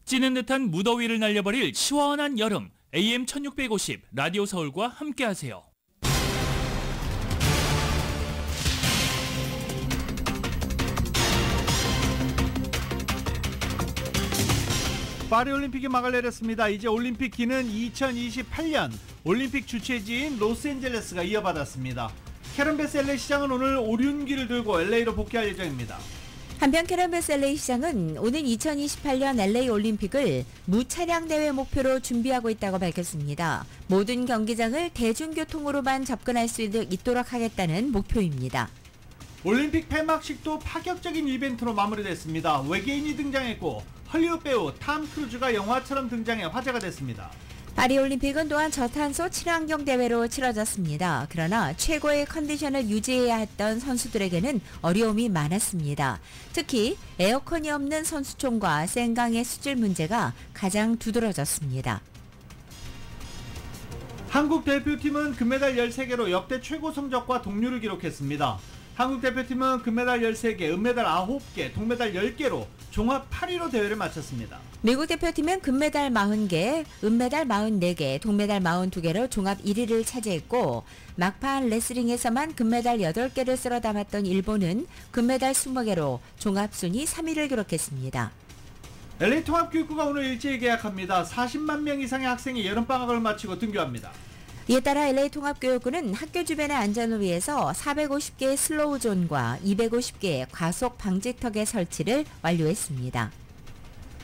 찌는 듯한 무더위를 날려버릴 시원한 여름, AM 1650 라디오 서울과 함께하세요. 파리올림픽이 막을 내렸습니다. 이제 올림픽 기는 2028년 올림픽 주최지인 로스앤젤레스가 이어받았습니다. 캐런 베스 LA 시장은 오늘 오륜기를 들고 LA로 복귀할 예정입니다. 한편 캐런 베스 LA 시장은 오는 2028년 LA 올림픽을 무차량 대회 목표로 준비하고 있다고 밝혔습니다. 모든 경기장을 대중교통으로만 접근할 수 있도록 하겠다는 목표입니다. 올림픽 폐막식도 파격적인 이벤트로 마무리됐습니다. 외계인이 등장했고 헐리우드 배우 탐 크루즈가 영화처럼 등장해 화제가 됐습니다. 파리올림픽은 또한 저탄소 친환경 대회로 치러졌습니다. 그러나 최고의 컨디션을 유지해야 했던 선수들에게는 어려움이 많았습니다. 특히 에어컨이 없는 선수촌과 생강의 수질 문제가 가장 두드러졌습니다. 한국 대표팀은 금메달 13개로 역대 최고 성적과 동률을 기록했습니다. 한국 대표팀은 금메달 13개, 은메달 9개, 동메달 10개로 종합 8위로 대회를 마쳤습니다. 미국 대표팀은 금메달 40개, 은메달 44개, 동메달 42개로 종합 1위를 차지했고 막판 레슬링에서만 금메달 8개를 쓸어 담았던 일본은 금메달 20개로 종합 순위 3위를 기록했습니다. LA 통합교육부가 오늘 일제히 개학합니다. 40만 명 이상의 학생이 여름방학을 마치고 등교합니다. 이에 따라 LA 통합교육부는 학교 주변의 안전을 위해서 450개의 슬로우존과 250개의 과속 방지턱의 설치를 완료했습니다.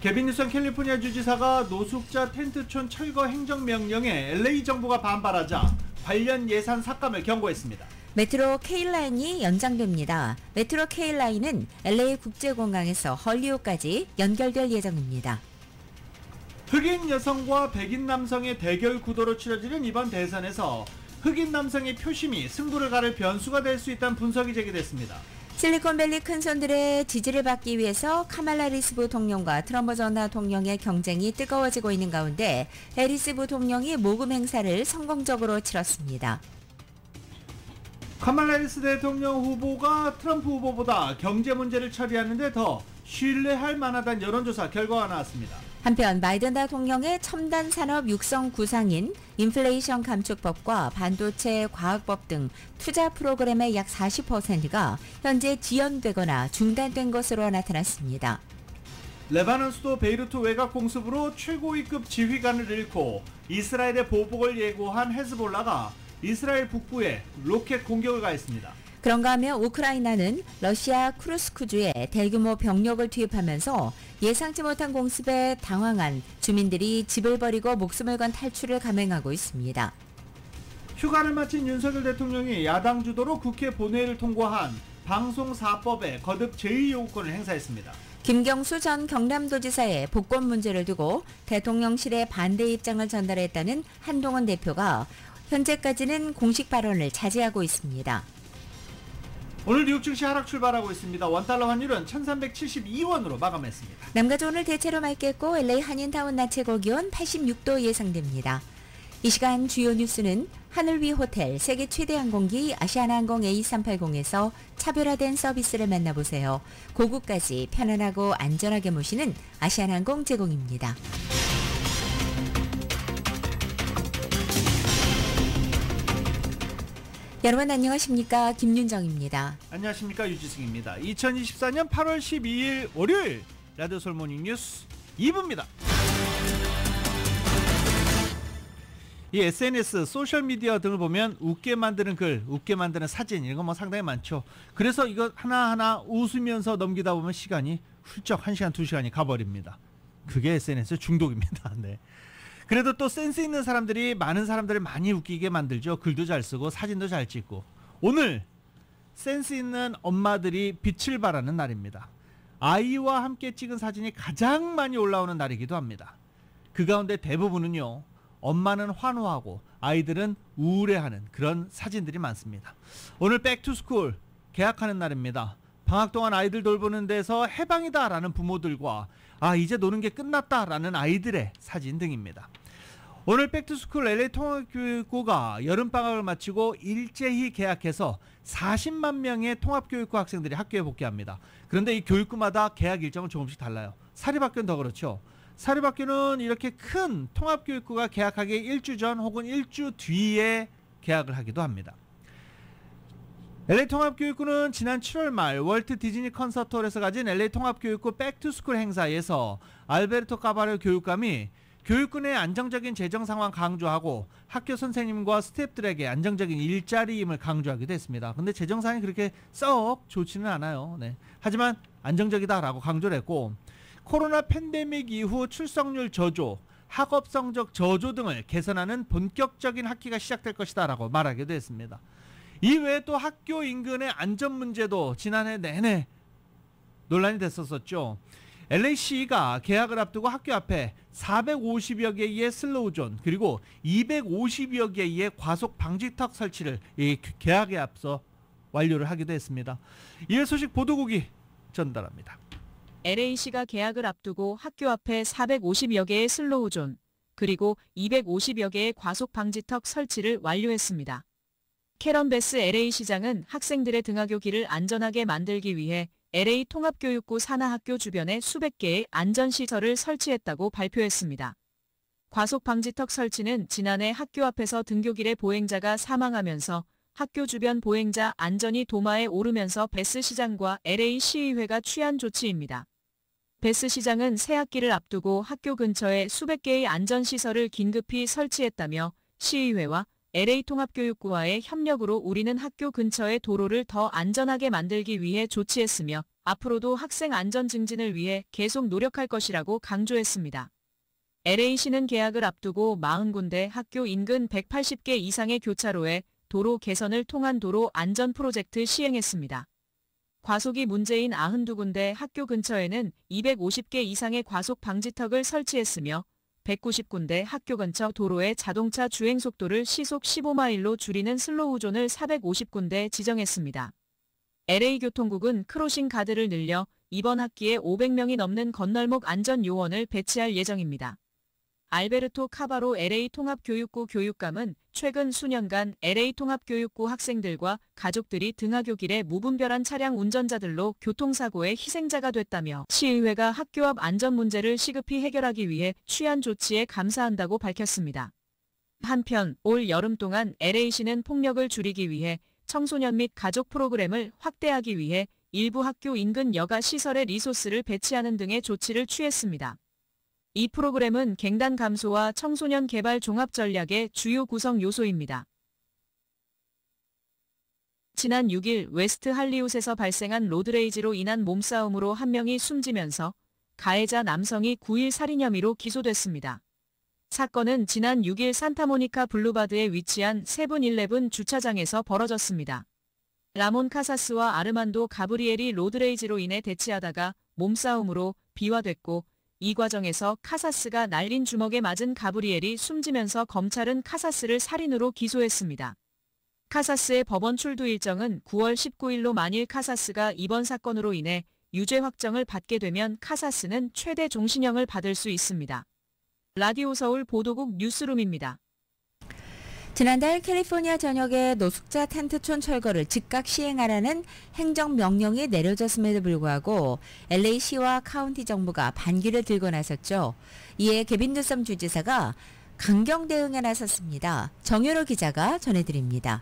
개빈 뉴섬 캘리포니아 주지사가 노숙자 텐트촌 철거 행정명령에 LA 정부가 반발하자 관련 예산 삭감을 경고했습니다. 메트로 K라인이 연장됩니다. 메트로 K라인은 LA 국제공항에서 헐리우드까지 연결될 예정입니다. 흑인 여성과 백인 남성의 대결 구도로 치러지는 이번 대선에서 흑인 남성의 표심이 승부를 가를 변수가 될 수 있다는 분석이 제기됐습니다. 실리콘밸리 큰손들의 지지를 받기 위해서 카말라 해리스 부통령과 트럼프 전 대통령의 경쟁이 뜨거워지고 있는 가운데 해리스 부통령이 모금 행사를 성공적으로 치렀습니다. 카말라 해리스 대통령 후보가 트럼프 후보보다 경제 문제를 처리하는 데 더 신뢰할 만하다는 여론조사 결과가 나왔습니다. 한편 바이든 대통령의 첨단 산업 육성 구상인 인플레이션 감축법과 반도체 과학법 등 투자 프로그램의 약 40%가 현재 지연되거나 중단된 것으로 나타났습니다. 레바논 수도 베이루트 외곽 공습으로 최고위급 지휘관을 잃고 이스라엘의 보복을 예고한 헤즈볼라가 이스라엘 북부에 로켓 공격을 가했습니다. 그런가 하면 우크라이나는 러시아 쿠르스크주에 대규모 병력을 투입하면서 예상치 못한 공습에 당황한 주민들이 집을 버리고 목숨을 건 탈출을 감행하고 있습니다. 휴가를 마친 윤석열 대통령이 야당 주도로 국회 본회의를 통과한 방송사법에 거듭 제2요구권을 행사했습니다. 김경수 전 경남도지사의 복권 문제를 두고 대통령실에 반대 입장을 전달했다는 한동훈 대표가 현재까지는 공식 발언을 자제하고 있습니다. 오늘 뉴욕 증시 하락 출발하고 있습니다. 원달러 환율은 1372원으로 마감했습니다. 남가주 오늘 대체로 맑겠고 LA 한인타운 낮 최고 기온 86도 예상됩니다. 이 시간 주요 뉴스는 하늘 위 호텔 세계 최대 항공기 아시아나항공 A380에서 차별화된 서비스를 만나보세요. 고국까지 편안하고 안전하게 모시는 아시아나항공 제공입니다. 여러분 안녕하십니까, 김윤정입니다. 안녕하십니까, 유지승입니다. 2024년 8월 12일 월요일 라디오 서울 모닝 뉴스 2부입니다. 이 SNS, 소셜미디어 등을 보면 웃게 만드는 글, 웃게 만드는 사진 이런 거 뭐 상당히 많죠. 그래서 이거 하나하나 웃으면서 넘기다 보면 시간이 훌쩍 1시간, 2시간이 가버립니다. 그게 SNS 중독입니다. 네. 그래도 또 센스 있는 사람들이 많은 사람들을 많이 웃기게 만들죠. 글도 잘 쓰고 사진도 잘 찍고. 오늘 센스 있는 엄마들이 빛을 발하는 날입니다. 아이와 함께 찍은 사진이 가장 많이 올라오는 날이기도 합니다. 그 가운데 대부분은요, 엄마는 환호하고 아이들은 우울해하는 그런 사진들이 많습니다. 오늘 백투스쿨 개학하는 날입니다. 방학 동안 아이들 돌보는 데서 해방이다라는 부모들과 이제 노는 게 끝났다라는 아이들의 사진 등입니다. 오늘 백투스쿨 LA 통합교육부가 여름방학을 마치고 일제히 개학해서 40만 명의 통합교육부 학생들이 학교에 복귀합니다. 그런데 이 교육부마다 개학 일정은 조금씩 달라요. 사립학교는 더 그렇죠. 사립학교는 이렇게 큰 통합교육부가 개학하기 일주 전 혹은 일주 뒤에 개학을 하기도 합니다. LA 통합교육부는 지난 7월 말 월트 디즈니 콘서트홀에서 가진 LA 통합교육부 백투스쿨 행사에서 알베르토 카바레 교육감이 교육부 내 안정적인 재정 상황 강조하고 학교 선생님과 스태프들에게 안정적인 일자리임을 강조하기도 했습니다. 근데 재정 상황이 그렇게 썩 좋지는 않아요. 네. 하지만 안정적이다라고 강조를 했고, 코로나 팬데믹 이후 출석률 저조, 학업 성적 저조 등을 개선하는 본격적인 학기가 시작될 것이다 라고 말하기도 했습니다. 이외에 또 학교 인근의 안전 문제도 지난해 내내 논란이 됐었죠. LA시가 개학을 앞두고 학교 앞에 450여 개의 슬로우존 그리고 250여 개의 과속 방지턱 설치를 이 개학에 앞서 완료를 하기도 했습니다. 이에 소식 보도국이 전달합니다. LA시가 개학을 앞두고 학교 앞에 450여 개의 슬로우존 그리고 250여 개의 과속 방지턱 설치를 완료했습니다. 캐런 베스 LA시장은 학생들의 등하교 길을 안전하게 만들기 위해 LA 통합교육부 산하학교 주변에 수백 개의 안전시설을 설치했다고 발표했습니다. 과속 방지턱 설치는 지난해 학교 앞에서 등교길에 보행자가 사망하면서 학교 주변 보행자 안전이 도마에 오르면서 베스 시장과 LA 시의회가 취한 조치입니다. 베스 시장은 새 학기를 앞두고 학교 근처에 수백 개의 안전시설을 긴급히 설치했다며 시의회와 LA 통합교육부와의 협력으로 우리는 학교 근처의 도로를 더 안전하게 만들기 위해 조치했으며 앞으로도 학생 안전 증진을 위해 계속 노력할 것이라고 강조했습니다. LA시는 개학을 앞두고 40군데 학교 인근 180개 이상의 교차로에 도로 개선을 통한 도로 안전 프로젝트 시행했습니다. 과속이 문제인 92군데 학교 근처에는 250개 이상의 과속 방지턱을 설치했으며 190군데 학교 근처 도로의 자동차 주행 속도를 시속 15마일로 줄이는 슬로우존을 450군데 지정했습니다. LA교통국은 크로싱 가드를 늘려 이번 학기에 500명이 넘는 건널목 안전 요원을 배치할 예정입니다. 알베르토 카바로 LA 통합교육부 교육감은 최근 수년간 LA 통합교육부 학생들과 가족들이 등하교 길에 무분별한 차량 운전자들로 교통사고의 희생자가 됐다며 시의회가 학교 앞 안전 문제를 시급히 해결하기 위해 취한 조치에 감사한다고 밝혔습니다. 한편 올 여름 동안 LA시는 폭력을 줄이기 위해 청소년 및 가족 프로그램을 확대하기 위해 일부 학교 인근 여가 시설에 리소스를 배치하는 등의 조치를 취했습니다. 이 프로그램은 갱단 감소와 청소년 개발 종합 전략의 주요 구성 요소입니다. 지난 6일 웨스트 할리우드에서 발생한 로드레이지로 인한 몸싸움으로 한 명이 숨지면서 가해자 남성이 9일 살인 혐의로 기소됐습니다. 사건은 지난 6일 산타모니카 블루바드에 위치한 세븐일레븐 주차장에서 벌어졌습니다. 라몬 카사스와 아르만도 가브리엘이 로드레이지로 인해 대치하다가 몸싸움으로 비화됐고 이 과정에서 카사스가 날린 주먹에 맞은 가브리엘이 숨지면서 검찰은 카사스를 살인으로 기소했습니다. 카사스의 법원 출두 일정은 9월 19일로 만일 카사스가 이번 사건으로 인해 유죄 확정을 받게 되면 카사스는 최대 종신형을 받을 수 있습니다. 라디오 서울 보도국 뉴스룸입니다. 지난달 캘리포니아 전역에 노숙자 텐트촌 철거를 즉각 시행하라는 행정명령이 내려졌음에도 불구하고 LA시와 카운티 정부가 반기를 들고 나섰죠. 이에 개빈 뉴섬 주지사가 강경 대응에 나섰습니다. 정유로 기자가 전해드립니다.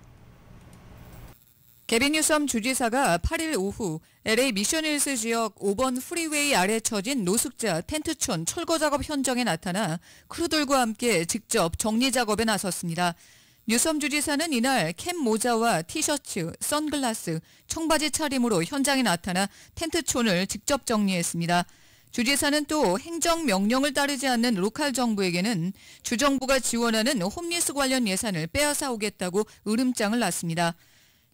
개빈 뉴섬 주지사가 8일 오후 LA 미션힐스 지역 5번 프리웨이 아래 처진 노숙자 텐트촌 철거 작업 현장에 나타나 크루들과 함께 직접 정리 작업에 나섰습니다. 뉴섬 주지사는 이날 캡 모자와 티셔츠, 선글라스, 청바지 차림으로 현장에 나타나 텐트촌을 직접 정리했습니다. 주지사는 또 행정명령을 따르지 않는 로컬 정부에게는 주정부가 지원하는 홈리스 관련 예산을 빼앗아 오겠다고 으름장을 놨습니다.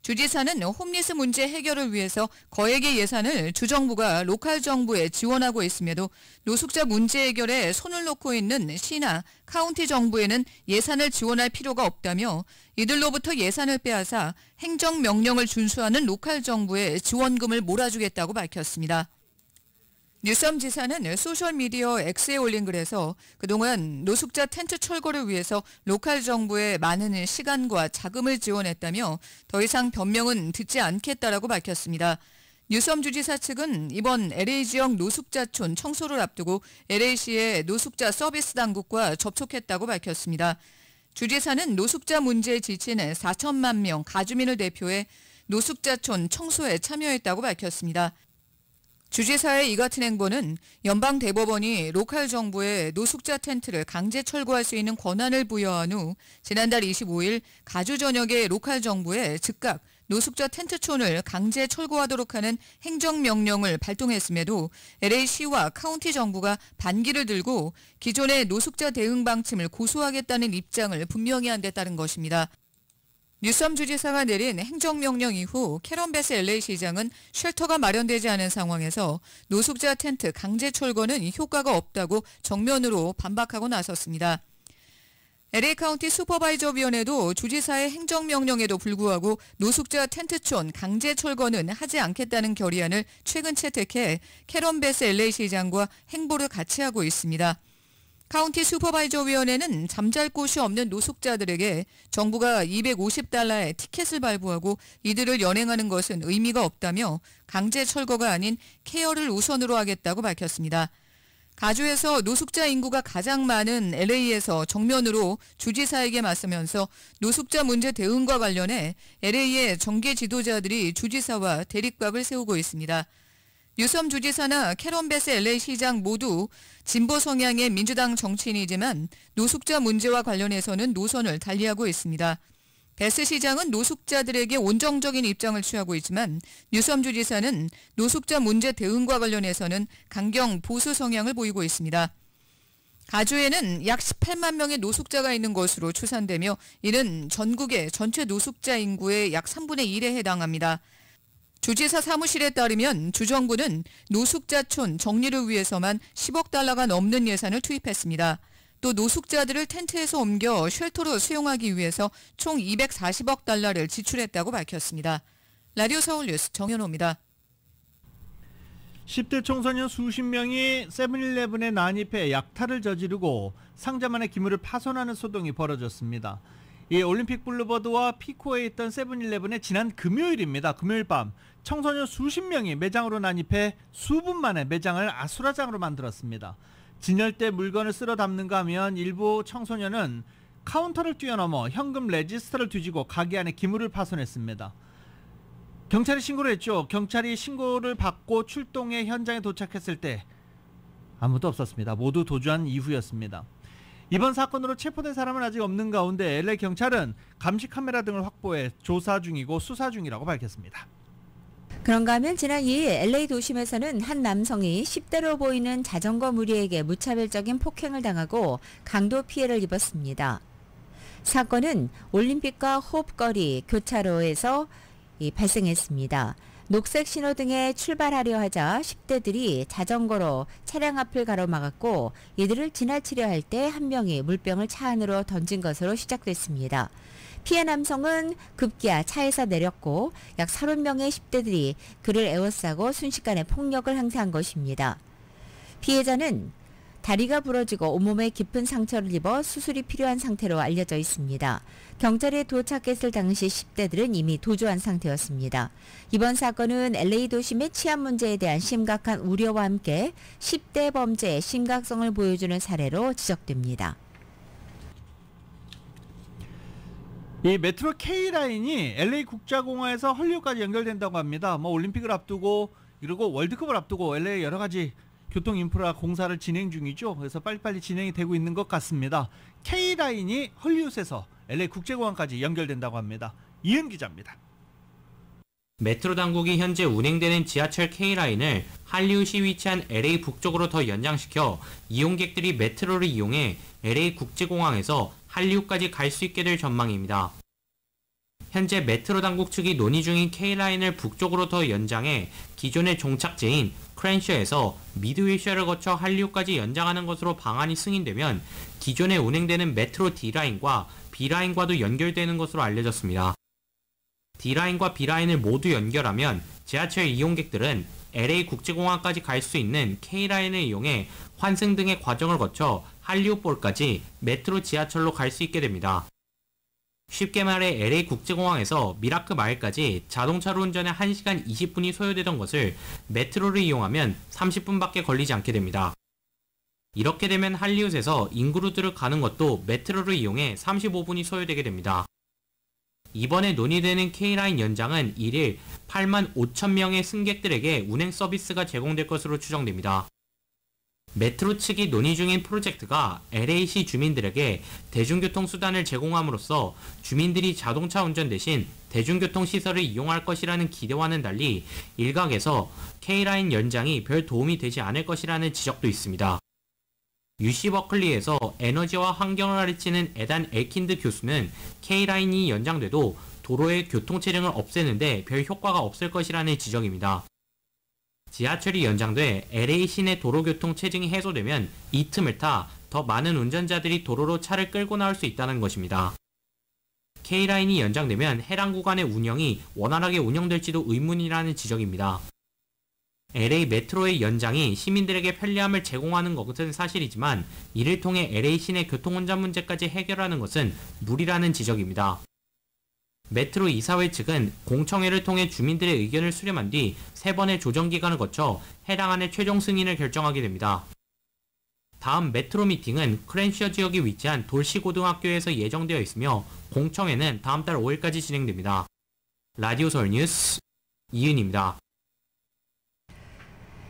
주지사는 홈리스 문제 해결을 위해서 거액의 예산을 주정부가 로컬 정부에 지원하고 있음에도 노숙자 문제 해결에 손을 놓고 있는 시나 카운티 정부에는 예산을 지원할 필요가 없다며 이들로부터 예산을 빼앗아 행정명령을 준수하는 로컬 정부에 지원금을 몰아주겠다고 밝혔습니다. 뉴섬 지사는 소셜미디어 X에 올린 글에서 그동안 노숙자 텐트 철거를 위해서 로컬 정부에 많은 시간과 자금을 지원했다며 더 이상 변명은 듣지 않겠다라고 밝혔습니다. 뉴섬 주지사 측은 이번 LA 지역 노숙자촌 청소를 앞두고 LA시의 노숙자 서비스 당국과 접촉했다고 밝혔습니다. 주지사는 노숙자 문제에 지친 4천만 명 가주민을 대표해 노숙자촌 청소에 참여했다고 밝혔습니다. 주지사의 이 같은 행보는 연방대법원이 로컬 정부에 노숙자 텐트를 강제 철거할 수 있는 권한을 부여한 후 지난달 25일 가주 전역의 로컬 정부에 즉각 노숙자 텐트촌을 강제 철거하도록 하는 행정명령을 발동했음에도 LA시와 카운티 정부가 반기를 들고 기존의 노숙자 대응 방침을 고수하겠다는 입장을 분명히 한 데 따른 것입니다. 뉴섬 주지사가 내린 행정명령 이후 캐런 베스 LA 시장은 쉘터가 마련되지 않은 상황에서 노숙자 텐트 강제 철거는 효과가 없다고 정면으로 반박하고 나섰습니다. LA 카운티 슈퍼바이저 위원회도 주지사의 행정명령에도 불구하고 노숙자 텐트촌 강제 철거는 하지 않겠다는 결의안을 최근 채택해 캐런 베스 LA 시장과 행보를 같이 하고 있습니다. 카운티 슈퍼바이저 위원회는 잠잘 곳이 없는 노숙자들에게 정부가 $250의 티켓을 발부하고 이들을 연행하는 것은 의미가 없다며 강제 철거가 아닌 케어를 우선으로 하겠다고 밝혔습니다. 가주에서 노숙자 인구가 가장 많은 LA에서 정면으로 주지사에게 맞서면서 노숙자 문제 대응과 관련해 LA의 정계 지도자들이 주지사와 대립각을 세우고 있습니다. 뉴섬 주지사나 캐런 베스 LA 시장 모두 진보 성향의 민주당 정치인이지만 노숙자 문제와 관련해서는 노선을 달리하고 있습니다. 베스 시장은 노숙자들에게 온정적인 입장을 취하고 있지만 뉴섬 주지사는 노숙자 문제 대응과 관련해서는 강경 보수 성향을 보이고 있습니다. 가주에는 약 18만 명의 노숙자가 있는 것으로 추산되며 이는 전국의 전체 노숙자 인구의 약 3분의 1에 해당합니다. 주지사 사무실에 따르면 주정부는 노숙자촌 정리를 위해서만 $10억 넘는 예산을 투입했습니다. 또 노숙자들을 텐트에서 옮겨 쉘터로 수용하기 위해서 총 $240억 지출했다고 밝혔습니다. 라디오 서울 뉴스 정현호입니다. 10대 청소년 수십 명이 세븐일레븐에 난입해 약탈을 저지르고 상자만의 기물을 파손하는 소동이 벌어졌습니다. 이 올림픽 블루버드와 피코에 있던 세븐일레븐에 지난 금요일입니다. 금요일 밤 청소년 수십 명이 매장으로 난입해 수분 만에 매장을 아수라장으로 만들었습니다. 진열대 물건을 쓸어 담는가 하면 일부 청소년은 카운터를 뛰어넘어 현금 레지스터를 뒤지고 가게 안에 기물을 파손했습니다. 경찰에 신고를 했죠. 경찰이 신고를 받고 출동해 현장에 도착했을 때 아무도 없었습니다. 모두 도주한 이후였습니다. 이번 사건으로 체포된 사람은 아직 없는 가운데 LA 경찰은 감시 카메라 등을 확보해 조사 중이고 수사 중이라고 밝혔습니다. 그런가 하면 지난 2일 LA 도심에서는 한 남성이 10대로 보이는 자전거 무리에게 무차별적인 폭행을 당하고 강도 피해를 입었습니다. 사건은 올림픽과 호흡거리 교차로에서 발생했습니다. 녹색 신호등에 출발하려 하자 10대들이 자전거로 차량 앞을 가로막았고 이들을 지나치려 할 때 한 명이 물병을 차 안으로 던진 것으로 시작됐습니다. 피해 남성은 급기야 차에서 내렸고 약 30명의 10대들이 그를 에워싸고 순식간에 폭력을 행사한 것입니다. 피해자는 다리가 부러지고 온몸에 깊은 상처를 입어 수술이 필요한 상태로 알려져 있습니다. 경찰에 도착했을 당시 10대들은 이미 도주한 상태였습니다. 이번 사건은 LA 도심의 치안 문제에 대한 심각한 우려와 함께 10대 범죄의 심각성을 보여주는 사례로 지적됩니다. 이 메트로 K라인이 LA 국제공항에서 헐리우드까지 연결된다고 합니다. 올림픽을 앞두고 그리고 월드컵을 앞두고 LA 여러 가지 교통 인프라 공사를 진행 중이죠. 그래서 빨리빨리 진행이 되고 있는 것 같습니다. K라인이 헐리우드에서 LA 국제공항까지 연결된다고 합니다. 이은 기자입니다. 메트로 당국이 현재 운행되는 지하철 K라인을 할리우드시 위치한 LA 북쪽으로 더 연장시켜 이용객들이 메트로를 이용해 LA 국제공항에서 할리우드까지 갈 수 있게 될 전망입니다. 현재 메트로 당국 측이 논의 중인 K라인을 북쪽으로 더 연장해 기존의 종착지인 크랜셔에서 미드위셔를 거쳐 할리우드까지 연장하는 것으로 방안이 승인되면 기존에 운행되는 메트로 D라인과 B라인과도 연결되는 것으로 알려졌습니다. D라인과 B라인을 모두 연결하면 지하철 이용객들은 LA 국제공항까지 갈 수 있는 K라인을 이용해 환승 등의 과정을 거쳐 할리우드볼까지 메트로 지하철로 갈 수 있게 됩니다. 쉽게 말해 LA 국제공항에서 미라크 마일까지 자동차로 운전에 1시간 20분이 소요되던 것을 메트로를 이용하면 30분밖에 걸리지 않게 됩니다. 이렇게 되면 할리우드에서 잉그루드를 가는 것도 메트로를 이용해 35분이 소요되게 됩니다. 이번에 논의되는 K라인 연장은 1일 8만 5천 명의 승객들에게 운행 서비스가 제공될 것으로 추정됩니다. 메트로 측이 논의 중인 프로젝트가 LA시 주민들에게 대중교통 수단을 제공함으로써 주민들이 자동차 운전 대신 대중교통 시설을 이용할 것이라는 기대와는 달리 일각에서 K라인 연장이 별 도움이 되지 않을 것이라는 지적도 있습니다. UC 버클리에서 에너지와 환경을 가르치는 에단 엘킨드 교수는 K라인이 연장돼도 도로의 교통체증을 없애는데 별 효과가 없을 것이라는 지적입니다. 지하철이 연장돼 LA 시내 도로교통 체증이 해소되면 이 틈을 타 더 많은 운전자들이 도로로 차를 끌고 나올 수 있다는 것입니다. K라인이 연장되면 해당 구간의 운영이 원활하게 운영될지도 의문이라는 지적입니다. LA 메트로의 연장이 시민들에게 편리함을 제공하는 것은 사실이지만 이를 통해 LA 시내 교통운전 문제까지 해결하는 것은 무리라는 지적입니다. 메트로 이사회 측은 공청회를 통해 주민들의 의견을 수렴한 뒤 3번의 조정기간을 거쳐 해당안의 최종 승인을 결정하게 됩니다. 다음 메트로 미팅은 크랜셔 지역에 위치한 돌시고등학교에서 예정되어 있으며 공청회는 다음 달 5일까지 진행됩니다. 라디오 서울 뉴스 이은입니다.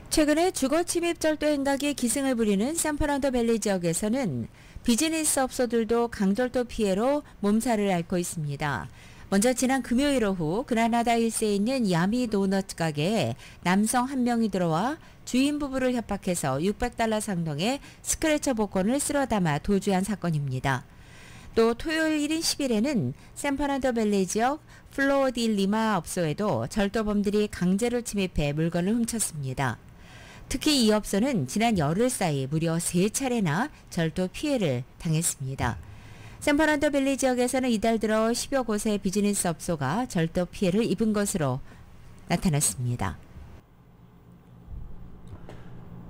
최근에 주거 침입 절도 행각이 기승을 부리는 샌프란도 밸리 지역에서는 비즈니스 업소들도 강절도 피해로 몸살을 앓고 있습니다. 먼저 지난 금요일 오후 그라나다 힐스에 있는 야미 도넛 가게에 남성 한 명이 들어와 주인 부부를 협박해서 $600 상당의 스크래처 복권을 쓸어 담아 도주한 사건입니다. 또 토요일인 10일에는 샌프란도 밸리 지역 플로어 디 리마 업소에도 절도범들이 강제로 침입해 물건을 훔쳤습니다. 특히 이 업소는 지난 열흘 사이 무려 3차례나 절도 피해를 당했습니다. 샌프란도 밸리 지역에서는 이달 들어 10여 곳의 비즈니스 업소가 절도 피해를 입은 것으로 나타났습니다.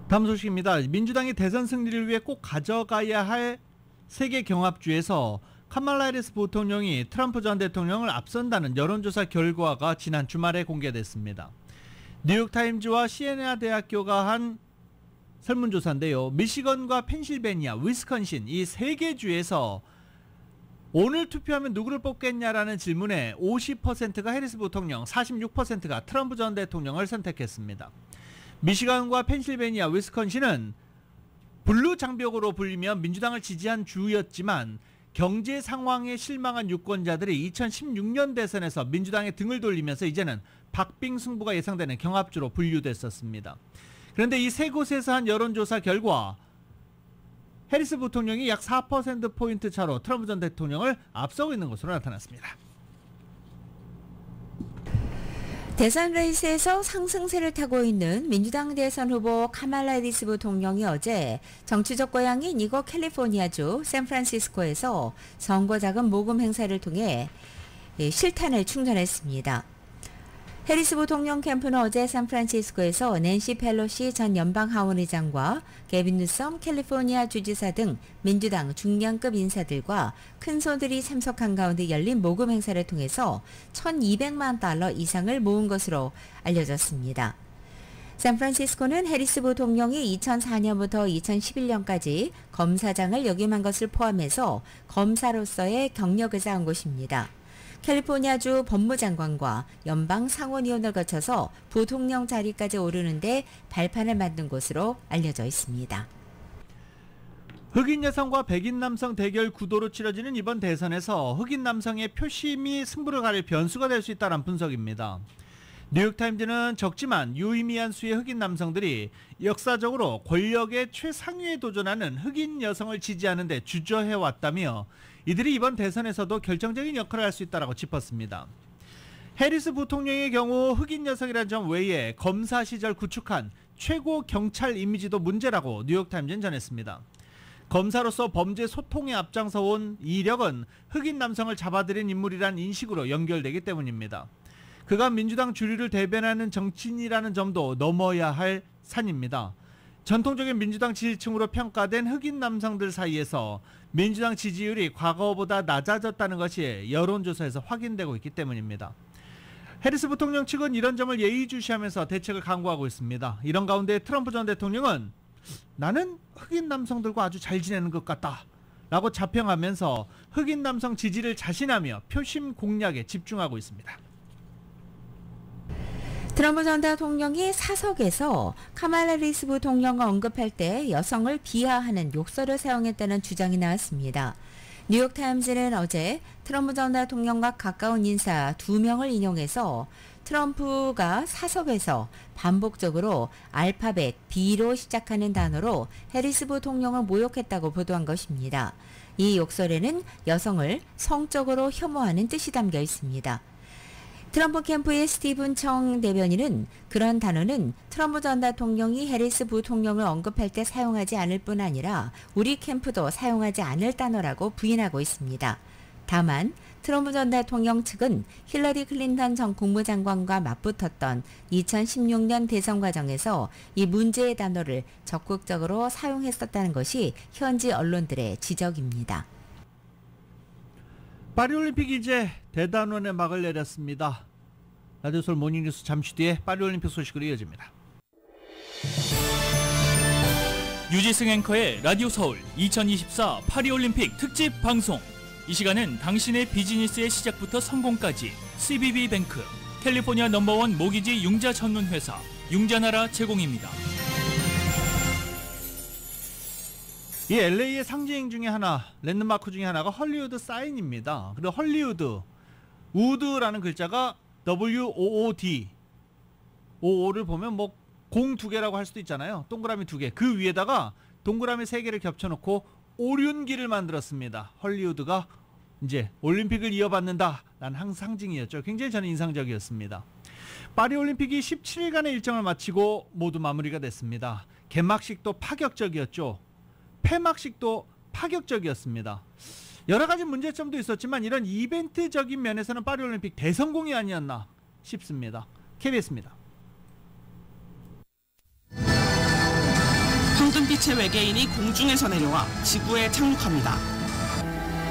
다음 소식입니다. 민주당이 대선 승리를 위해 꼭 가져가야 할 세계 경합주에서 카말라 해리스 부통령이 트럼프 전 대통령을 앞선다는 여론조사 결과가 지난 주말에 공개됐습니다. 뉴욕타임즈와 시에나 대학교가 한 설문조사인데요. 미시건과 펜실베니아, 위스콘신 이 3개 주에서 오늘 투표하면 누구를 뽑겠냐라는 질문에 50%가 해리스 부통령, 46%가 트럼프 전 대통령을 선택했습니다. 미시건과 펜실베니아, 위스콘신은 블루 장벽으로 불리며 민주당을 지지한 주였지만 경제 상황에 실망한 유권자들이 2016년 대선에서 민주당에 등을 돌리면서 이제는 박빙 승부가 예상되는 경합주로 분류됐었습니다. 그런데 이 세 곳에서 한 여론조사 결과 해리스 부통령이 약 4%포인트 차로 트럼프 전 대통령을 앞서고 있는 것으로 나타났습니다. 대선 레이스에서 상승세를 타고 있는 민주당 대선 후보 카말라 해리스 부통령이 어제 정치적 고향인 이곳 캘리포니아주 샌프란시스코에서 선거자금 모금 행사를 통해 실탄을 충전했습니다. 해리스 부통령 캠프는 어제 샌프란시스코에서 낸시 펠로시 전 연방 하원의장과 게빈 뉴섬 캘리포니아 주지사 등 민주당 중량급 인사들과 큰손들이 참석한 가운데 열린 모금 행사를 통해서 $1,200만 이상을 모은 것으로 알려졌습니다. 샌프란시스코는 해리스 부통령이 2004년부터 2011년까지 검사장을 역임한 것을 포함해서 검사로서의 경력을 쌓은 곳입니다. 캘리포니아주 법무장관과 연방 상원의원을 거쳐서 부통령 자리까지 오르는데 발판을 만든 곳으로 알려져 있습니다. 흑인 여성과 백인 남성 대결 구도로 치러지는 이번 대선에서 흑인 남성의 표심이 승부를 가릴 변수가 될 수 있다는 분석입니다. 뉴욕타임즈는 적지만 유의미한 수의 흑인 남성들이 역사적으로 권력의 최상위에 도전하는 흑인 여성을 지지하는 데 주저해왔다며 이들이 이번 대선에서도 결정적인 역할을 할 수 있다고 짚었습니다. 해리스 부통령의 경우 흑인 여성이라는 점 외에 검사 시절 구축한 최고 경찰 이미지도 문제라고 뉴욕타임즈는 전했습니다. 검사로서 범죄 소통에 앞장서온 이력은 흑인 남성을 잡아들인 인물이란 인식으로 연결되기 때문입니다. 그가 민주당 주류를 대변하는 정치인이라는 점도 넘어야 할 산입니다. 전통적인 민주당 지지층으로 평가된 흑인 남성들 사이에서 민주당 지지율이 과거보다 낮아졌다는 것이 여론조사에서 확인되고 있기 때문입니다. 해리스 부통령 측은 이런 점을 예의주시하면서 대책을 강구하고 있습니다. 이런 가운데 트럼프 전 대통령은 나는 흑인 남성들과 아주 잘 지내는 것 같다 라고 자평하면서 흑인 남성 지지를 자신하며 표심 공략에 집중하고 있습니다. 트럼프 전 대통령이 사석에서 카말라 해리스 부통령을 언급할 때 여성을 비하하는 욕설을 사용했다는 주장이 나왔습니다. 뉴욕타임즈는 어제 트럼프 전 대통령과 가까운 인사 2명을 인용해서 트럼프가 사석에서 반복적으로 알파벳 B로 시작하는 단어로 해리스 부통령을 모욕했다고 보도한 것입니다. 이 욕설에는 여성을 성적으로 혐오하는 뜻이 담겨 있습니다. 트럼프 캠프의 스티븐 청 대변인은 그런 단어는 트럼프 전 대통령이 해리스 부통령을 언급할 때 사용하지 않을 뿐 아니라 우리 캠프도 사용하지 않을 단어라고 부인하고 있습니다. 다만 트럼프 전 대통령 측은 힐러리 클린턴 전 국무장관과 맞붙었던 2016년 대선 과정에서 이 문제의 단어를 적극적으로 사용했었다는 것이 현지 언론들의 지적입니다. 파리올림픽이 이제 대단원의 막을 내렸습니다. 라디오 서울 모닝뉴스 잠시 뒤에 파리올림픽 소식으로 이어집니다. 유지승 앵커의 라디오 서울 2024 파리올림픽 특집 방송. 이 시간은 당신의 비즈니스의 시작부터 성공까지 CBB뱅크, 캘리포니아 넘버원 모기지 융자 전문 회사 융자나라 제공입니다. 이 LA의 상징 중에 하나, 랜드마크 중에 하나가 헐리우드 사인입니다. 그리고 헐리우드, 우드라는 글자가 WOOD, OO를 보면 뭐 공 2개라고 할 수도 있잖아요. 동그라미 2개. 그 위에다가 동그라미 3개를 겹쳐놓고 오륜기를 만들었습니다. 헐리우드가 이제 올림픽을 이어받는다라는 상징이었죠. 굉장히 저는 인상적이었습니다. 파리올림픽이 17일간의 일정을 마치고 모두 마무리가 됐습니다. 개막식도 파격적이었죠. 폐막식도 파격적이었습니다. 여러 가지 문제점도 있었지만 이런 이벤트적인 면에서는 파리올림픽 대성공이 아니었나 싶습니다. KBS입니다. 황금빛의 외계인이 공중에서 내려와 지구에 착륙합니다.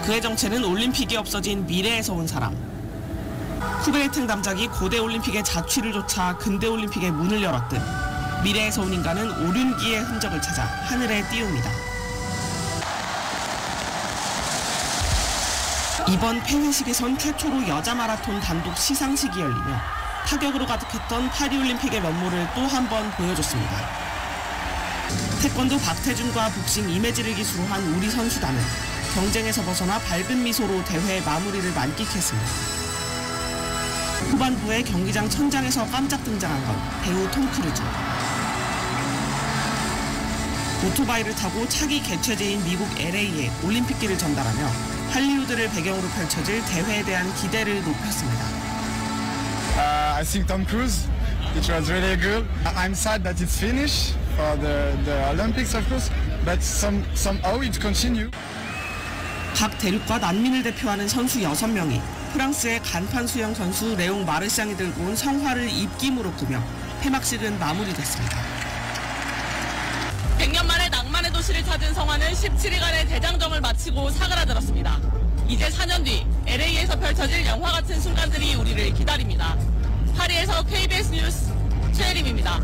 그의 정체는 올림픽이 없어진 미래에서 온 사람. 쿠베르탱 담작이 고대 올림픽의 자취를 좇아 근대 올림픽의 문을 열었듯 미래에서 온 인간은 오륜기의 흔적을 찾아 하늘에 띄웁니다. 이번 폐회식에선 최초로 여자 마라톤 단독 시상식이 열리며 타격으로 가득했던 파리올림픽의 면모를 또 한 번 보여줬습니다. 태권도 박태준과 복싱 이매지를 기수로 한 우리 선수단은 경쟁에서 벗어나 밝은 미소로 대회 마무리를 만끽했습니다. 후반부에 경기장 천장에서 깜짝 등장한 건 배우 톰 크루즈. 오토바이를 타고 차기 개최지인 미국 LA에 올림픽기를 전달하며 할리우드를 배경으로 펼쳐질 대회에 대한 기대를 높였습니다. I think Tom Cruise, it was really good. I'm sad that it's finished for the Olympics, of course, but somehow it continue. 각 대륙과 난민을 대표하는 선수 6명이 프랑스의 간판 수영 선수 레옹 마르샹이 들고 온 성화를 입김으로 꾸며 폐막식은 마무리됐습니다. 100년 만에 낭만의 도시를 찾은 성화는 17일간의 대장정을 마치고 사그라들었습니다. 이제 4년 뒤 LA에서 펼쳐질 영화 같은 순간들이 우리를 기다립니다. 파리에서 KBS 뉴스 최혜림입니다.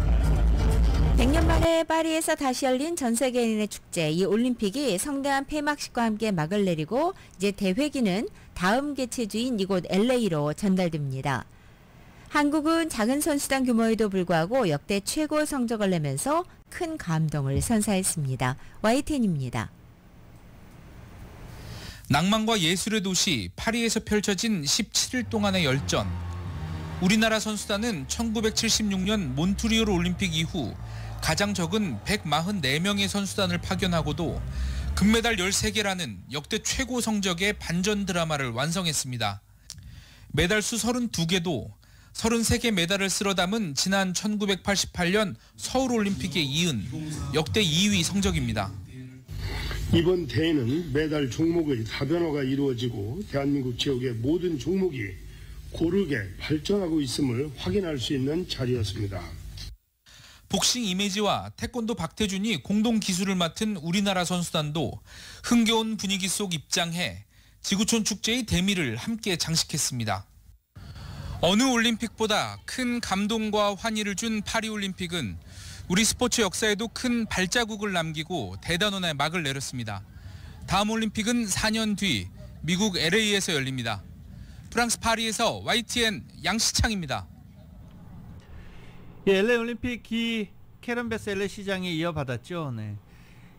100년 만에 파리에서 다시 열린 전 세계인의 축제, 이 올림픽이 성대한 폐막식과 함께 막을 내리고 이제 대회기는 다음 개최주인 이곳 LA로 전달됩니다. 한국은 작은 선수단 규모에도 불구하고 역대 최고 성적을 내면서 큰 감동을 선사했습니다. YTN입니다. 낭만과 예술의 도시 파리에서 펼쳐진 17일 동안의 열전. 우리나라 선수단은 1976년 몬트리올 올림픽 이후 가장 적은 144명의 선수단을 파견하고도 금메달 13개라는 역대 최고 성적의 반전 드라마를 완성했습니다. 메달 수 32개도 33개 메달을 쓸어 담은 지난 1988년 서울올림픽에 이은 역대 2위 성적입니다. 이번 대회는 메달 종목의 다변화가 이루어지고 대한민국 지역의 모든 종목이 고르게 발전하고 있음을 확인할 수 있는 자리였습니다. 복싱 이매지와 태권도 박태준이 공동 기술을 맡은 우리나라 선수단도 흥겨운 분위기 속 입장해 지구촌 축제의 대미를 함께 장식했습니다. 어느 올림픽보다 큰 감동과 환희를 준 파리올림픽은 우리 스포츠 역사에도 큰 발자국을 남기고 대단원의 막을 내렸습니다. 다음 올림픽은 4년 뒤 미국 LA에서 열립니다. 프랑스 파리에서 YTN 양시창입니다. 예, LA 올림픽 캐런 베스 LA 시장이 이어받았죠. 네.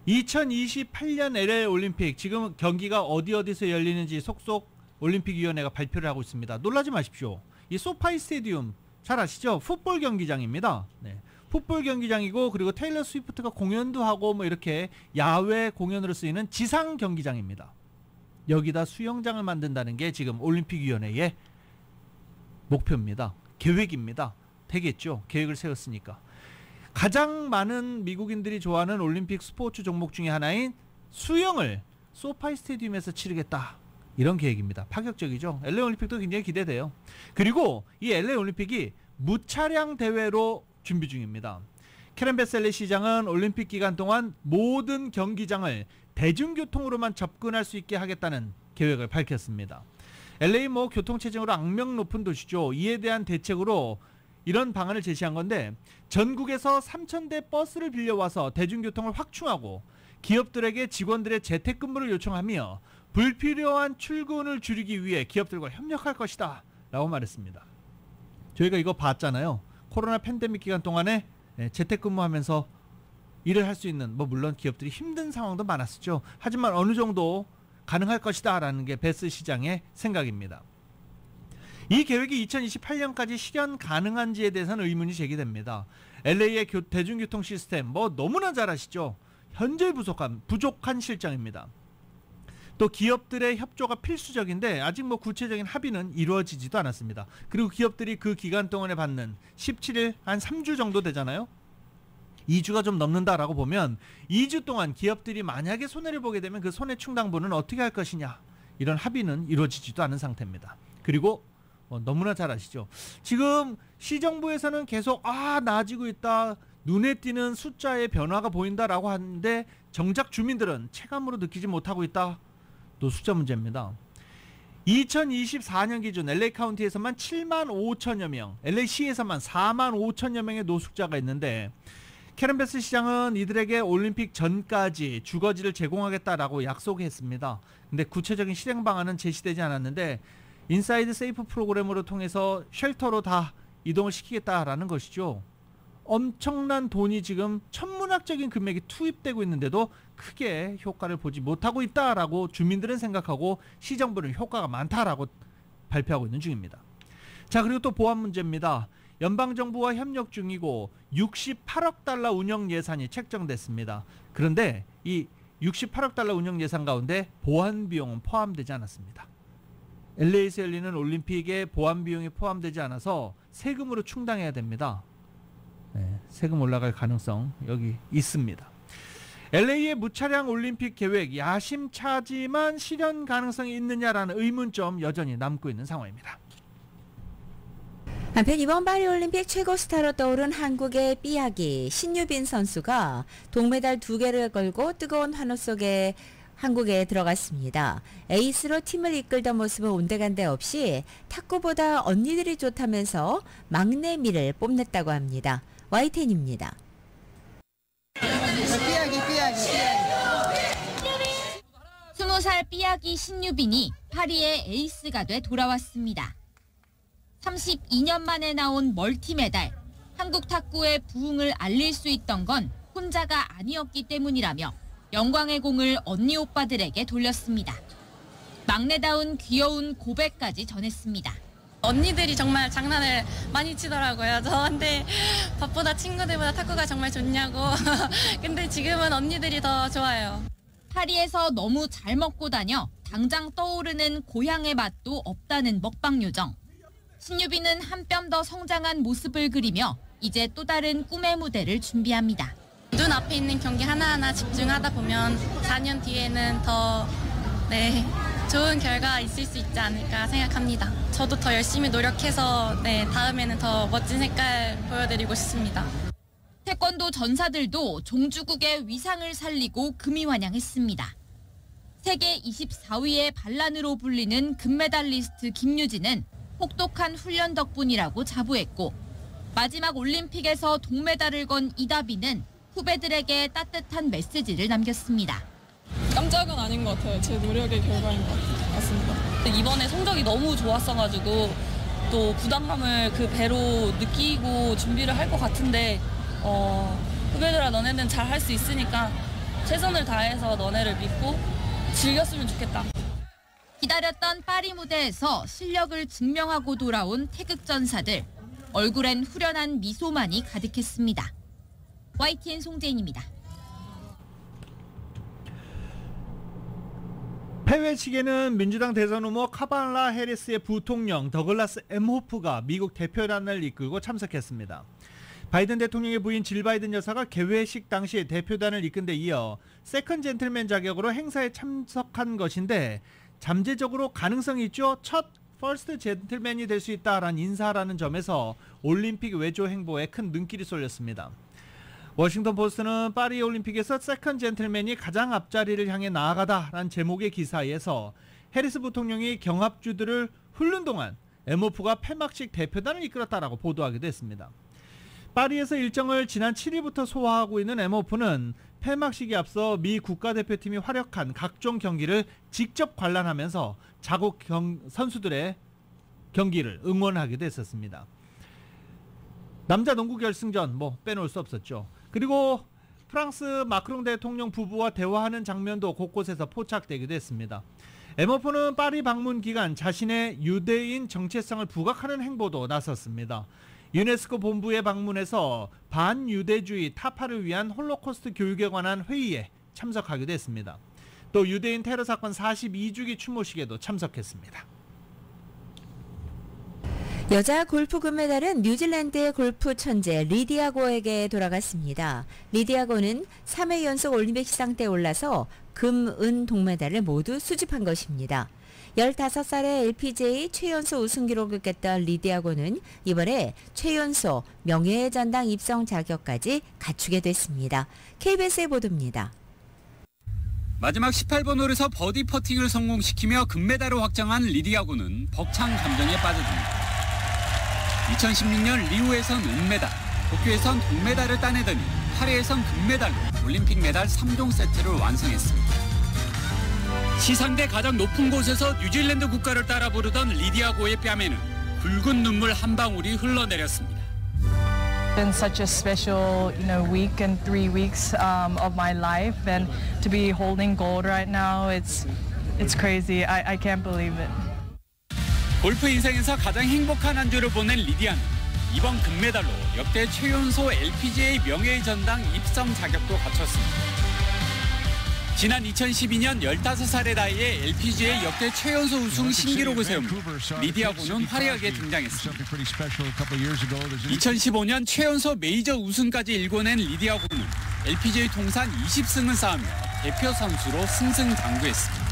2028년 LA 올림픽 지금 경기가 어디서 열리는지 속속 올림픽위원회가 발표를 하고 있습니다. 놀라지 마십시오. 이 소파이 스테디움 잘 아시죠? 풋볼 경기장입니다. 네. 풋볼 경기장이고 그리고 테일러 스위프트가 공연도 하고 뭐 이렇게 야외 공연으로 쓰이는 지상 경기장입니다. 여기다 수영장을 만든다는 게 지금 올림픽위원회의 목표입니다. 계획입니다. 되겠죠. 계획을 세웠으니까. 가장 많은 미국인들이 좋아하는 올림픽 스포츠 종목 중에 하나인 수영을 소파이 스테디움에서 치르겠다. 이런 계획입니다. 파격적이죠. LA 올림픽도 굉장히 기대돼요. 그리고 이 LA 올림픽이 무차량 대회로 준비 중입니다. 캐런 베스 LA 시장은 올림픽 기간 동안 모든 경기장을 대중교통으로만 접근할 수 있게 하겠다는 계획을 밝혔습니다. LA 교통체증으로 악명 높은 도시죠. 이에 대한 대책으로 이런 방안을 제시한 건데 전국에서 3,000대 버스를 빌려와서 대중교통을 확충하고 기업들에게 직원들의 재택근무를 요청하며 불필요한 출근을 줄이기 위해 기업들과 협력할 것이다 라고 말했습니다. 저희가 이거 봤잖아요. 코로나 팬데믹 기간 동안에 재택근무하면서 일을 할 수 있는 물론 기업들이 힘든 상황도 많았었죠. 하지만 어느 정도 가능할 것이다 라는 게 베스 시장의 생각입니다. 이 계획이 2028년까지 실현 가능한지에 대해서는 의문이 제기됩니다. LA의 대중교통 시스템 너무나 잘 아시죠. 현저히 부족한 실정입니다. 또 기업들의 협조가 필수적인데 아직 구체적인 합의는 이루어지지도 않았습니다. 그리고 기업들이 그 기간 동안에 받는 17일 한 3주 정도 되잖아요. 2주가 좀 넘는다라고 보면 2주 동안 기업들이 만약에 손해를 보게 되면 그 손해 충당분은 어떻게 할 것이냐 이런 합의는 이루어지지도 않은 상태입니다. 그리고 너무나 잘 아시죠. 지금 시정부에서는 계속 나아지고 있다. 눈에 띄는 숫자의 변화가 보인다라고 하는데 정작 주민들은 체감으로 느끼지 못하고 있다. 또 숫자 문제입니다. 2024년 기준 LA 카운티에서만 7만 5천여 명, LA시에서만 4만 5천여 명의 노숙자가 있는데 캐런 베스 시장은 이들에게 올림픽 전까지 주거지를 제공하겠다라고 약속했습니다. 근데 구체적인 실행 방안은 제시되지 않았는데 인사이드 세이프 프로그램으로 통해서 쉘터로 다 이동을 시키겠다라는 것이죠. 엄청난 돈이 지금 천문학적인 금액이 투입되고 있는데도 크게 효과를 보지 못하고 있다라고 주민들은 생각하고 시정부는 효과가 많다라고 발표하고 있는 중입니다. 자, 그리고 또 보안 문제입니다. 연방정부와 협력 중이고 68억 달러 운영 예산이 책정됐습니다. 그런데 이 68억 달러 운영 예산 가운데 보안 비용은 포함되지 않았습니다. LA에서 열리는 올림픽에 보안 비용이 포함되지 않아서 세금으로 충당해야 됩니다. 네, 세금 올라갈 가능성 여기 있습니다. LA의 무차량 올림픽 계획 야심차지만 실현 가능성이 있느냐라는 의문점 여전히 남고 있는 상황입니다. 한편 이번 파리올림픽 최고 스타로 떠오른 한국의 삐약이 신유빈 선수가 동메달 2개를 걸고 뜨거운 환호 속에 한국에 들어갔습니다. 에이스로 팀을 이끌던 모습은 온데간데 없이 탁구보다 언니들이 좋다면서 막내 미를 뽐냈다고 합니다. YTN입니다. 삐약이. 20살 삐약이 신유빈이 파리의 에이스가 돼 돌아왔습니다. 32년 만에 나온 멀티메달. 한국 탁구의 부흥을 알릴 수 있던 건 혼자가 아니었기 때문이라며 영광의 공을 언니 오빠들에게 돌렸습니다. 막내다운 귀여운 고백까지 전했습니다. 언니들이 정말 장난을 많이 치더라고요. 저한테 밥보다 친구들보다 탁구가 정말 좋냐고. 근데 지금은 언니들이 더 좋아요. 파리에서 너무 잘 먹고 다녀 당장 떠오르는 고향의 맛도 없다는 먹방 요정. 신유빈은 한 뼘 더 성장한 모습을 그리며 이제 또 다른 꿈의 무대를 준비합니다. 눈앞에 있는 경기 하나하나 집중하다 보면 4년 뒤에는 더 좋은 결과 있을 수 있지 않을까 생각합니다. 저도 더 열심히 노력해서 다음에는 더 멋진 색깔 보여드리고 싶습니다. 태권도 전사들도 종주국의 위상을 살리고 금이 환영했습니다. 세계 24위의 반란으로 불리는 금메달리스트 김유진은 혹독한 훈련 덕분이라고 자부했고 마지막 올림픽에서 동메달을 건 이다비는 후배들에게 따뜻한 메시지를 남겼습니다. 깜짝은 아닌 것 같아요. 제 노력의 결과인 것 같습니다. 이번에 성적이 너무 좋았어가지고 또 부담감을 그 배로 느끼고 준비를 할 것 같은데 후배들아 너네는 잘 할 수 있으니까 최선을 다해서 너네를 믿고 즐겼으면 좋겠다. 기다렸던 파리 무대에서 실력을 증명하고 돌아온 태극전사들. 얼굴엔 후련한 미소만이 가득했습니다. YTN 송재인입니다. 폐회 측에는 민주당 대선 후보 카말라 해리스의 부통령 더글라스 M. 호프가 미국 대표단을 이끌고 참석했습니다. 바이든 대통령의 부인 질 바이든 여사가 개회식 당시 대표단을 이끈 데 이어 세컨 젠틀맨 자격으로 행사에 참석한 것인데 잠재적으로 가능성이 있죠. 첫 퍼스트 젠틀맨이 될 수 있다라는 인사라는 점에서 올림픽 외조 행보에 큰 눈길이 쏠렸습니다. 워싱턴 포스트는 파리 올림픽에서 세컨 젠틀맨이 가장 앞자리를 향해 나아가다라는 제목의 기사에서 해리스 부통령이 경합주들을 훑는 동안 M.O.F가 폐막식 대표단을 이끌었다라고 보도하기도 했습니다. 파리에서 일정을 지난 7일부터 소화하고 있는 M.O.F는 폐막식에 앞서 미 국가대표팀이 활약한 각종 경기를 직접 관람하면서 자국 선수들의 경기를 응원하기도 했었습니다. 남자 농구 결승전 빼놓을 수 없었죠. 그리고 프랑스 마크롱 대통령 부부와 대화하는 장면도 곳곳에서 포착되기도 했습니다. M.O.F는 파리 방문 기간 자신의 유대인 정체성을 부각하는 행보도 나섰습니다. 유네스코 본부에 방문해서 반유대주의 타파를 위한 홀로코스트 교육에 관한 회의에 참석하기도 했습니다. 또 유대인 테러 사건 42주기 추모식에도 참석했습니다. 여자 골프 금메달은 뉴질랜드의 골프 천재 리디아고에게 돌아갔습니다. 리디아고는 3회 연속 올림픽 시상대에 올라서 금, 은, 동메달을 모두 수집한 것입니다. 15살의 LPGA 최연소 우승 기록을 깼던 리디아고는 이번에 최연소 명예의 전당 입성 자격까지 갖추게 됐습니다. KBS의 보도입니다. 마지막 18번 홀에서 버디 퍼팅을 성공시키며 금메달을 확정한 리디아고는 벅찬 감정에 빠져듭니다. 2016년 리우에선 은메달, 도쿄에선 동메달을 따내더니 파리에선 금메달로 올림픽 메달 3종 세트를 완성했습니다. 시상대 가장 높은 곳에서 뉴질랜드 국가를 따라 부르던 리디아고의 뺨에는 굵은 눈물 한 방울이 흘러내렸습니다. It's been such a special, week and 3 weeks of my life, and to be holding gold right now, it's crazy. I can't believe it. 골프 인생에서 가장 행복한 한 주를 보낸 리디아는 이번 금메달로 역대 최연소 LPGA 명예의 전당 입성 자격도 갖췄습니다. 지난 2012년 15살의 나이에 LPGA 역대 최연소 우승 신기록을 세운 리디아고는 화려하게 등장했습니다. 2015년 최연소 메이저 우승까지 일궈낸 리디아고는 LPGA 통산 20승을 쌓으며 대표 선수로 승승장구했습니다.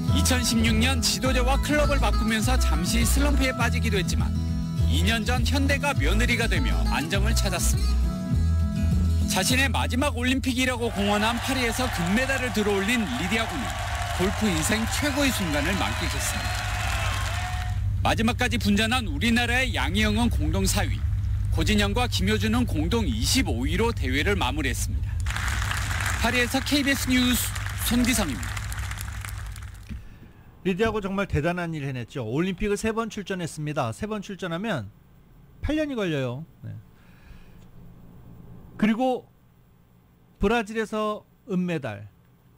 2016년 지도자와 클럽을 바꾸면서 잠시 슬럼프에 빠지기도 했지만 2년 전 현대가 며느리가 되며 안정을 찾았습니다. 자신의 마지막 올림픽이라고 공언한 파리에서 금메달을 들어올린 리디아고는 골프 인생 최고의 순간을 만끽했습니다. 마지막까지 분전한 우리나라의 양희영은 공동 4위, 고진영과 김효준은 공동 25위로 대회를 마무리했습니다. 파리에서 KBS 뉴스 손기성입니다. 리디아고 정말 대단한 일 해냈죠. 올림픽을 3번 출전했습니다. 3번 출전하면 8년이 걸려요. 네. 그리고 브라질에서 은메달,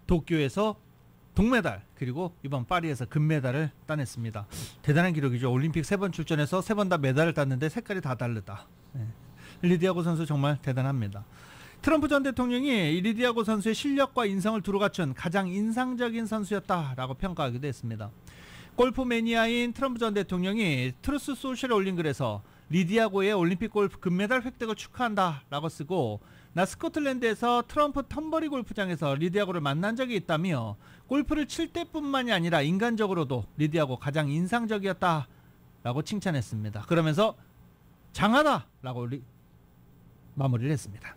도쿄에서 동메달, 그리고 이번 파리에서 금메달을 따냈습니다. 대단한 기록이죠. 올림픽 3번 출전해서 3번 다 메달을 땄는데 색깔이 다 다르다. 네. 리디아고 선수 정말 대단합니다. 트럼프 전 대통령이 리디아고 선수의 실력과 인성을 두루 갖춘 가장 인상적인 선수였다라고 평가하기도 했습니다. 골프 매니아인 트럼프 전 대통령이 트루스 소셜에 올린 글에서 리디아고의 올림픽 골프 금메달 획득을 축하한다라고 쓰고, 나 스코틀랜드에서 트럼프 텀버리 골프장에서 리디아고를 만난 적이 있다며 골프를 칠 때뿐만이 아니라 인간적으로도 리디아고 가장 인상적이었다라고 칭찬했습니다. 그러면서 장하다라고 마무리를 했습니다.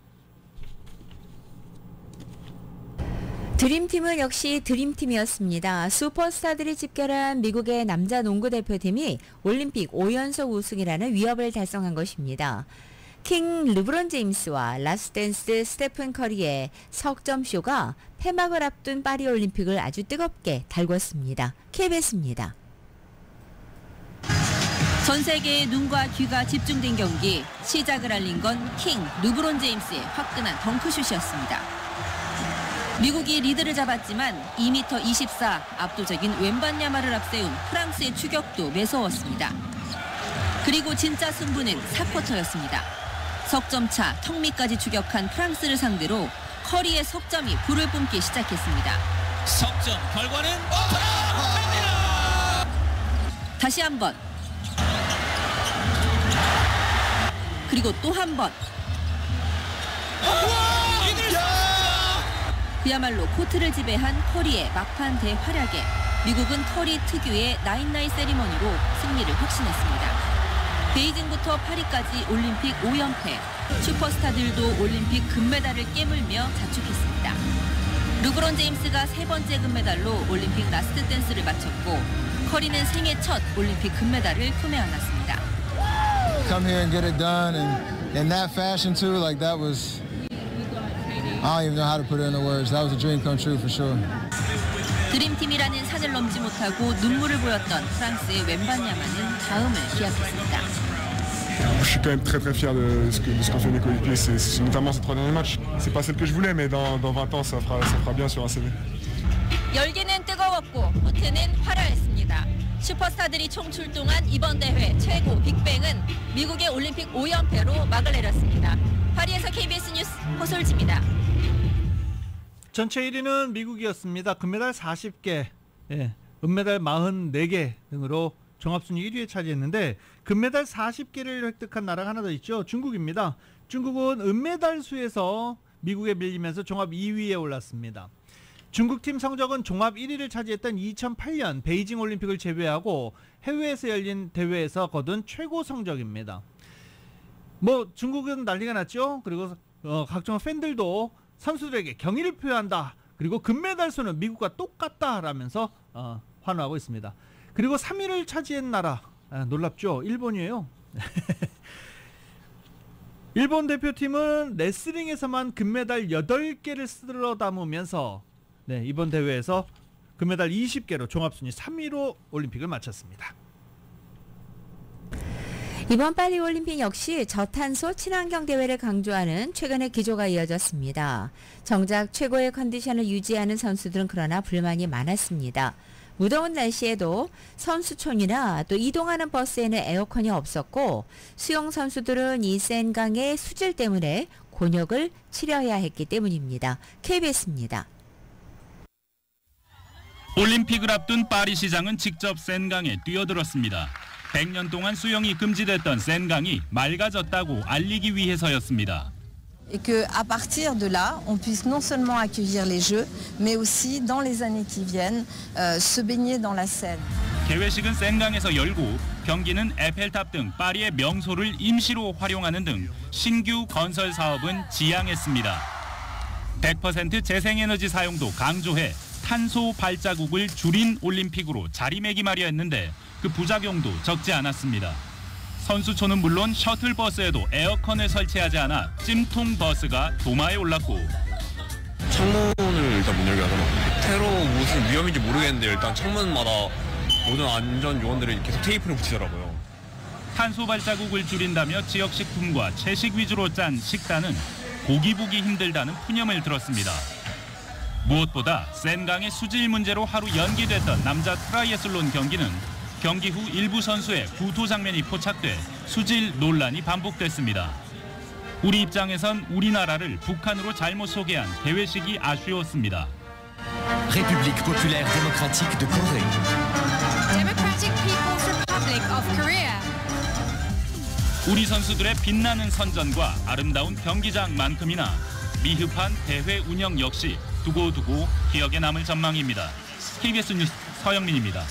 드림팀은 역시 드림팀이었습니다. 슈퍼스타들이 집결한 미국의 남자 농구 대표팀이 올림픽 5연속 우승이라는 위협을 달성한 것입니다. 킹 르브론 제임스와 라스트댄스 스테픈 커리의 석점쇼가 폐막을 앞둔 파리올림픽을 아주 뜨겁게 달궜습니다. KBS입니다. 전 세계의 눈과 귀가 집중된 경기, 시작을 알린 건 킹 르브론 제임스의 화끈한 덩크슛이었습니다. 미국이 리드를 잡았지만 2m 24 압도적인 웬반야마를 앞세운 프랑스의 추격도 매서웠습니다. 그리고 진짜 승부는 4쿼터였습니다. 석점차 턱 밑까지 추격한 프랑스를 상대로 커리의 석점이 불을 뿜기 시작했습니다. 석점 결과는 다시 한 번. 그리고 또 한 번. 그야말로 코트를 지배한 커리의 막판 대활약에 미국은 커리 특유의 나인나이 세리머니로 승리를 확신했습니다. 베이징부터 파리까지 올림픽 5연패, 슈퍼스타들도 올림픽 금메달을 깨물며 자축했습니다. 르브론 제임스가 3번째 금메달로 올림픽 라스트 댄스를 마쳤고 커리는 생애 첫 올림픽 금메달을 품에 안았습니다. Come here and get it done and in that fashion too, like that was I don't even know how to put it into words. That was a dream come true for sure. 드림팀이라는 산을 넘지 못하고 눈물을 보였던 프랑스의 웬반야마는 다음을 기약했습니다. Je suis quand même très fier de ce qu'ont fait mes coéquipiers, notamment ces 3 derniers matchs. C'est pas celle que je voulais, mais dans 20 ans, ça fera bien sur un CV. 열기는 뜨거웠고 후퇴는 화려했습니다. 슈퍼스타들이 총출동한 이번 대회 최고 빅뱅은 미국의 올림픽 5연패로 막을 내렸습니다. 파리에서 KBS 뉴스 호솔지입니다. 전체 1위는 미국이었습니다. 금메달 40개, 은메달 44개 등으로 종합순위 1위에 차지했는데 금메달 40개를 획득한 나라가 하나 더 있죠. 중국입니다. 중국은 은메달 수에서 미국에 밀리면서 종합 2위에 올랐습니다. 중국팀 성적은 종합 1위를 차지했던 2008년 베이징 올림픽을 제외하고 해외에서 열린 대회에서 거둔 최고 성적입니다. 뭐 중국은 난리가 났죠. 그리고 각종 팬들도 선수들에게 경의를 표한다. 그리고 금메달 수는 미국과 똑같다라면서 환호하고 있습니다. 그리고 3위를 차지한 나라 놀랍죠. 일본이에요. 일본 대표팀은 레슬링에서만 금메달 8개를 쓸어 담으면서 이번 대회에서 금메달 20개로 종합순위 3위로 올림픽을 마쳤습니다. 이번 파리올림픽 역시 저탄소 친환경 대회를 강조하는 최근의 기조가 이어졌습니다. 정작 최고의 컨디션을 유지하는 선수들은 그러나 불만이 많았습니다. 무더운 날씨에도 선수촌이나 또 이동하는 버스에는 에어컨이 없었고 수영 선수들은 이 센 강의 수질 때문에 곤욕을 치러야 했기 때문입니다. KBS입니다. 올림픽을 앞둔 파리 시장은 직접 센강에 뛰어들었습니다. 100년 동안 수영이 금지됐던 센강이 맑아졌다고 알리기 위해서였습니다. Et que à partir de là, on puisse non seulement accueillir les Jeux, mais aussi dans les années qui viennent, se baigner dans la Seine. 개회식은 센강에서 열고 경기는 에펠탑 등 파리의 명소를 임시로 활용하는 등 신규 건설 사업은 지양했습니다. 100% 재생에너지 사용도 강조해 탄소 발자국을 줄인 올림픽으로 자리매김하려 했는데 그 부작용도 적지 않았습니다. 선수촌은 물론 셔틀버스에도 에어컨을 설치하지 않아 찜통 버스가 도마에 올랐고 창문을 일단 못 열게 하잖아. 테러 무슨 위험인지 모르겠는데 일단 창문마다 모든 안전 요원들이 계속 테이프를 붙이더라고요. 탄소 발자국을 줄인다며 지역 식품과 채식 위주로 짠 식단은 고기 보기 힘들다는 푸념을 들었습니다. 무엇보다 센강의 수질 문제로 하루 연기됐던 남자 트라이애슬론 경기는 경기 후 일부 선수의 구토 장면이 포착돼 수질 논란이 반복됐습니다. 우리 입장에선 우리나라를 북한으로 잘못 소개한 개회식이 아쉬웠습니다. République populaire démocratique de Corée. Democratic People's Republic of Korea. 우리 선수들의 빛나는 선전과 아름다운 경기장만큼이나 미흡한 대회 운영 역시 두고두고 기억에 남을 전망입니다. KBS 뉴스 서영민입니다.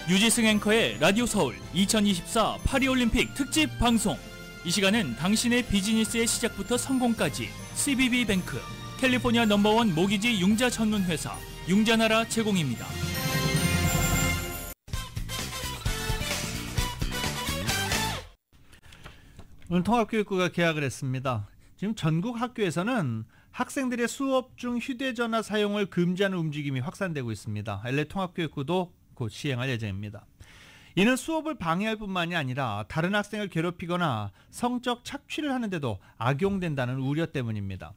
유지승 앵커의 라디오 서울 2024 파리올림픽 특집 방송. 이 시간은 당신의 비즈니스의 시작부터 성공까지 CBB뱅크, 캘리포니아 넘버원 모기지 융자 전문 회사 융자나라 제공입니다. 오늘 통합교육부가 개학을 했습니다. 지금 전국 학교에서는 학생들의 수업 중 휴대전화 사용을 금지하는 움직임이 확산되고 있습니다. LA 통합교육부도 곧 시행할 예정입니다. 이는 수업을 방해할 뿐만이 아니라 다른 학생을 괴롭히거나 성적 착취를 하는데도 악용된다는 우려 때문입니다.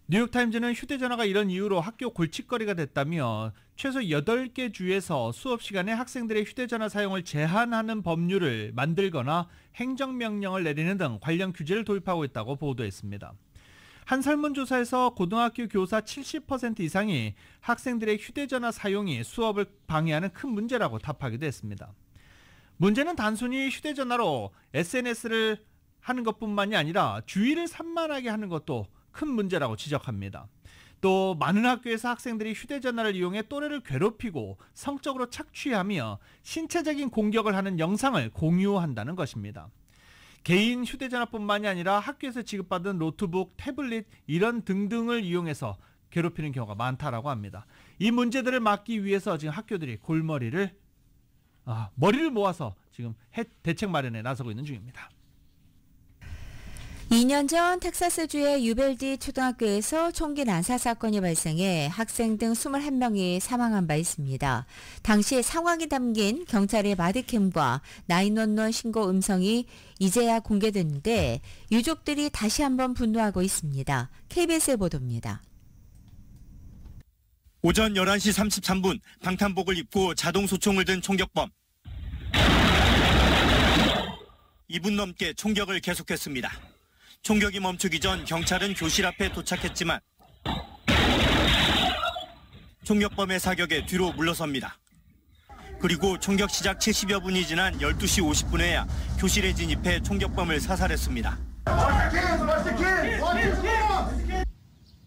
뉴욕타임즈는 휴대전화가 이런 이유로 학교 골칫거리가 됐다며 최소 8개 주에서 수업 시간에 학생들의 휴대전화 사용을 제한하는 법률을 만들거나 행정명령을 내리는 등 관련 규제를 도입하고 있다고 보도했습니다. 한 설문조사에서 고등학교 교사 70% 이상이 학생들의 휴대전화 사용이 수업을 방해하는 큰 문제라고 답하기도 했습니다. 문제는 단순히 휴대전화로 SNS를 하는 것뿐만이 아니라 주의를 산만하게 하는 것도 큰 문제라고 지적합니다. 또 많은 학교에서 학생들이 휴대전화를 이용해 또래를 괴롭히고 성적으로 착취하며 신체적인 공격을 하는 영상을 공유한다는 것입니다. 개인 휴대전화뿐만이 아니라 학교에서 지급받은 노트북, 태블릿 이런 등등을 이용해서 괴롭히는 경우가 많다라고 합니다. 이 문제들을 막기 위해서 지금 학교들이 머리를 모아서 지금 대책 마련에 나서고 있는 중입니다. 2년 전 텍사스주의 유벨디 초등학교에서 총기 난사 사건이 발생해 학생 등 21명이 사망한 바 있습니다. 당시 상황이 담긴 경찰의 바디캠과 911 신고 음성이 이제야 공개됐는데 유족들이 다시 한번 분노하고 있습니다. KBS의 보도입니다. 오전 11시 33분 방탄복을 입고 자동소총을 든 총격범. 2분 넘게 총격을 계속했습니다. 총격이 멈추기 전 경찰은 교실 앞에 도착했지만 총격범의 사격에 뒤로 물러섭니다. 그리고 총격 시작 70여 분이 지난 12시 50분에야 교실에 진입해 총격범을 사살했습니다.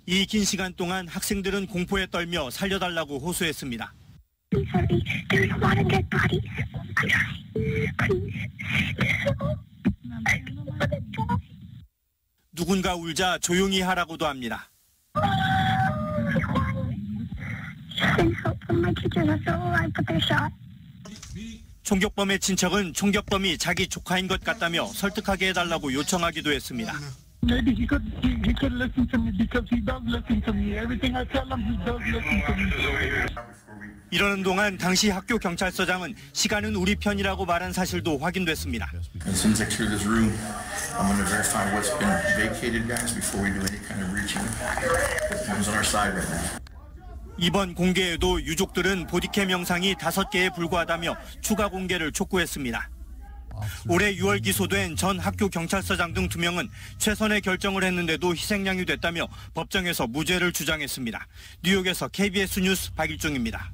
이 긴 시간 동안 학생들은 공포에 떨며 살려달라고 호소했습니다. 누군가 울자 조용히 하라고도 합니다. 총격범의 친척은 총격범이 자기 조카인 것 같다며 설득하게 해달라고 요청하기도 했습니다. Maybe he could listen to me because he does listen to me. Everything I tell him, he does listen to me. 이러는 동안 당시 학교 경찰서장은 시간은 우리 편이라고 말한 사실도 확인됐습니다. As soon as I clear this room, I'm going to verify what's been vacated, guys, before we do any kind of reaching. Everyone's on our side right now. 이번 공개에도 유족들은 보디캠 영상이 5개에 불과하다며 추가 공개를 촉구했습니다. 올해 6월 기소된 전 학교 경찰서장 등 2명은 최선의 결정을 했는데도 희생양이 됐다며 법정에서 무죄를 주장했습니다. 뉴욕에서 KBS 뉴스 박일종입니다.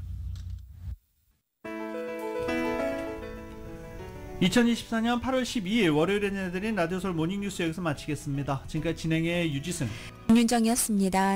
2024년 8월 12일 월요일에 내드린 라디오 서울 모닝뉴스 여기서 마치겠습니다. 지금까지 진행의 유지승, 윤정이었습니다.